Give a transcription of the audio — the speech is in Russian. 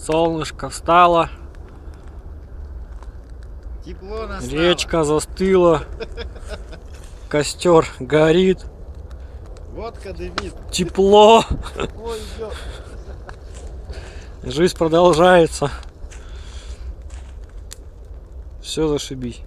Солнышко встало. Тепло настало. Речка застыла. Костер горит. Водка дымит. Тепло. Тепло идет. Жизнь продолжается. Все зашибись.